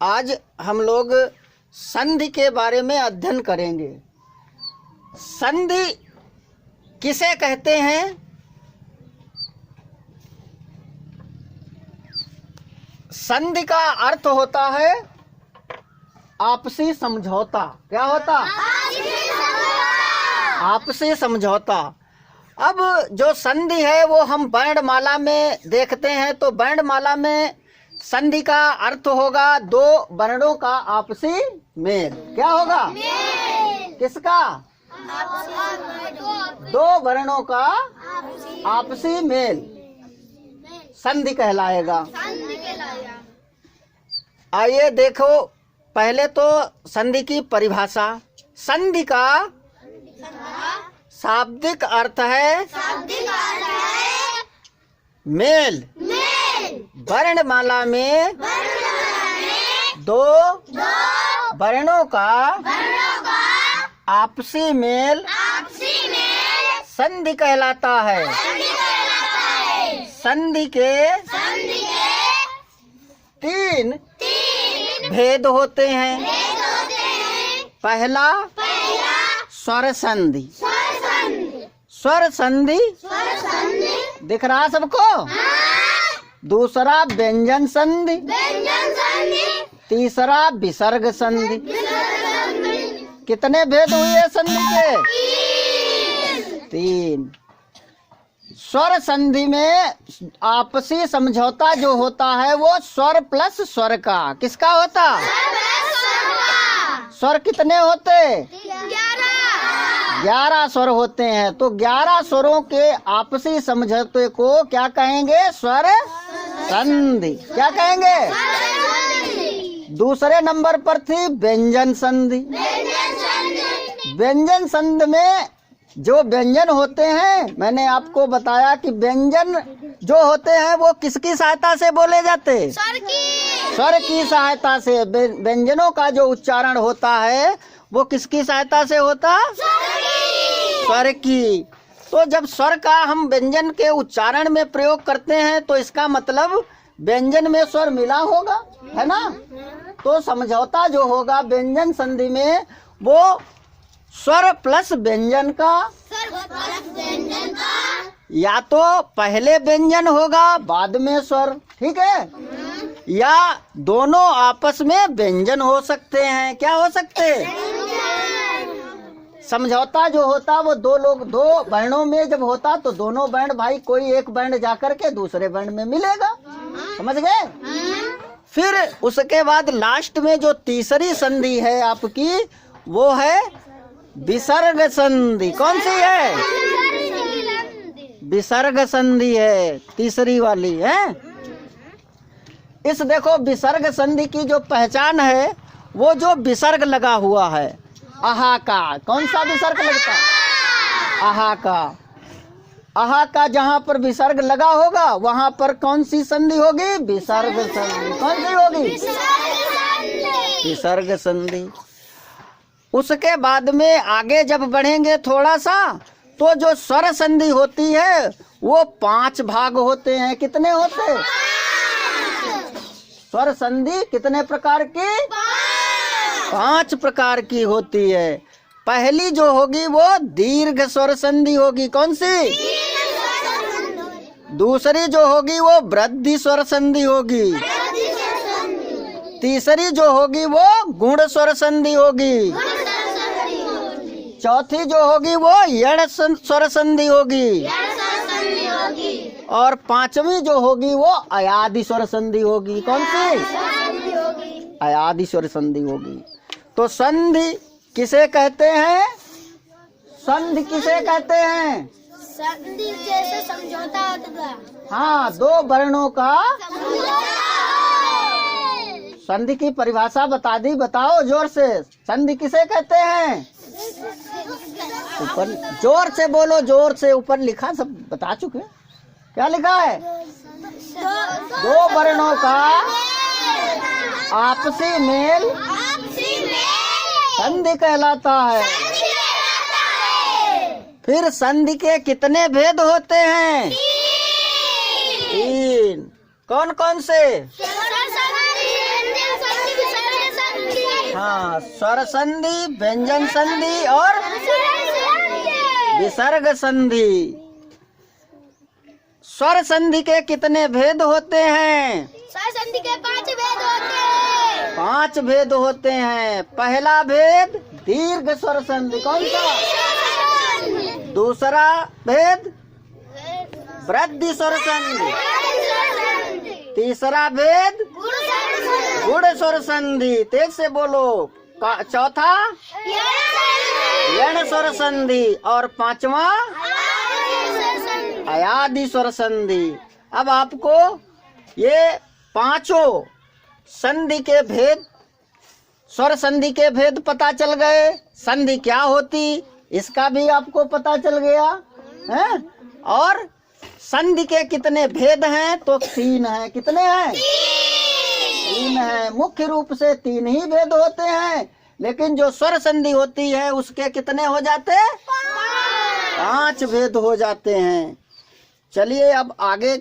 आज हम लोग संधि के बारे में अध्ययन करेंगे। संधि किसे कहते हैं? संधि का अर्थ होता है आपसी समझौता। क्या होता? आपसी समझौता। अब जो संधि है वो हम वर्णमाला में देखते हैं, तो वर्णमाला में संधि का अर्थ होगा दो वर्णों का आपसी मेल। क्या होगा? किसका? दो वर्णों का आपसी मेल संधि कहलाएगा। आइए देखो, पहले तो संधि की परिभाषा। संधि का शाब्दिक अर्थ है मेल। वर्णमाला में दो वर्णों का आपसी मेल संधि कहलाता है। संधि के तीन भेद होते हैं। पहला स्वर संधि। स्वर संधि दिख रहा सबको? दूसरा व्यंजन संधि, तीसरा विसर्ग संधि। कितने भेद हुए संधि के? तीन। स्वर संधि में आपसी समझौता जो होता है वो स्वर प्लस स्वर का। किसका होता? स्वर कितने होते? 11 स्वर होते हैं। तो 11 स्वरों के आपसी समझौते को क्या कहेंगे? स्वर संधि। क्या कहेंगे? दूसरे नंबर पर थी व्यंजन संधि। व्यंजन संधि में जो व्यंजन होते हैं, मैंने आपको बताया कि व्यंजन जो होते हैं वो किसकी सहायता से बोले जाते? स्वर की सहायता से। व्यंजनों का जो उच्चारण होता है वो किसकी सहायता से होता? स्वर की। तो जब स्वर का हम व्यंजन के उच्चारण में प्रयोग करते हैं तो इसका मतलब व्यंजन में स्वर मिला होगा, है ना? तो समझौता जो होगा व्यंजन संधि में वो स्वर प्लस व्यंजन का, या तो पहले व्यंजन होगा बाद में स्वर, ठीक है, या दोनों आपस में व्यंजन हो सकते हैं। क्या हो सकते? समझौता जो होता वो दो वर्णों में जब होता तो दोनों वर्ण भाई कोई एक वर्ण जाकर के दूसरे वर्ण में मिलेगा। समझ गए? फिर उसके बाद लास्ट में जो तीसरी संधि है आपकी वो है विसर्ग संधि। कौन सी है? विसर्ग संधि है, तीसरी वाली है। इस देखो विसर्ग संधि की जो पहचान है वो जो विसर्ग लगा हुआ है आहा का। कौन सा विसर्ग लगता? आहा का। आहा का जहाँ पर विसर्ग लगा होगा वहाँ पर कौन सी संधि होगी? विसर्ग संधि। कौन सी होगी? विसर्ग संधि। उसके बाद में आगे जब बढ़ेंगे थोड़ा सा तो जो स्वर संधि होती है वो 5 भाग होते हैं। कितने होते? स्वर संधि कितने प्रकार की? 5 प्रकार की होती है। पहली जो होगी वो दीर्घ स्वर संधि होगी। कौन सी? दूसरी जो होगी वो वृद्धि स्वर संधि होगी। तीसरी जो होगी वो गुण स्वर संधि होगी। चौथी जो होगी वो यण स्वर संधि होगी। और 5वीं जो होगी वो अयादि स्वर संधि होगी। कौन सी? अयादि स्वर संधि होगी। तो संधि किसे कहते हैं? संधि किसे कहते हैं? संधि जैसे समझौता होता है। हाँ, दो वर्णों का। संधि की परिभाषा बता दी, बताओ जोर से। संधि किसे कहते हैं? ऊपर जोर से बोलो, जोर से। ऊपर लिखा सब बता चुके। क्या लिखा है? दो वर्णों का आपसी मेल संधि कहलाता है। फिर संधि के कितने भेद होते हैं? 3। कौन कौन से? हाँ, स्वर संधि, व्यंजन संधि और विसर्ग संधि। स्वर संधि के कितने भेद होते हैं? स्वर संधि के 5 भेद होते हैं। 5 भेद होते हैं। पहला भेद दीर्घ स्वर संधि, कौन सा? दूसरा भेद वृद्धि स्वर संधि। तीसरा भेद गुण स्वर संधि, तेज से बोलो। चौथा यण स्वर संधि और 5वां अयादि स्वर संधि। अब आपको ये 5 संधि के भेद, स्वर संधि के भेद पता चल गए। संधि क्या होती इसका भी आपको पता चल गया है। और संधि के कितने भेद हैं? तो 3 हैं। कितने हैं? 3 हैं। मुख्य रूप से 3 ही भेद होते हैं, लेकिन जो स्वर संधि होती है उसके कितने हो जाते? 5 भेद हो जाते हैं। चलिए अब आगे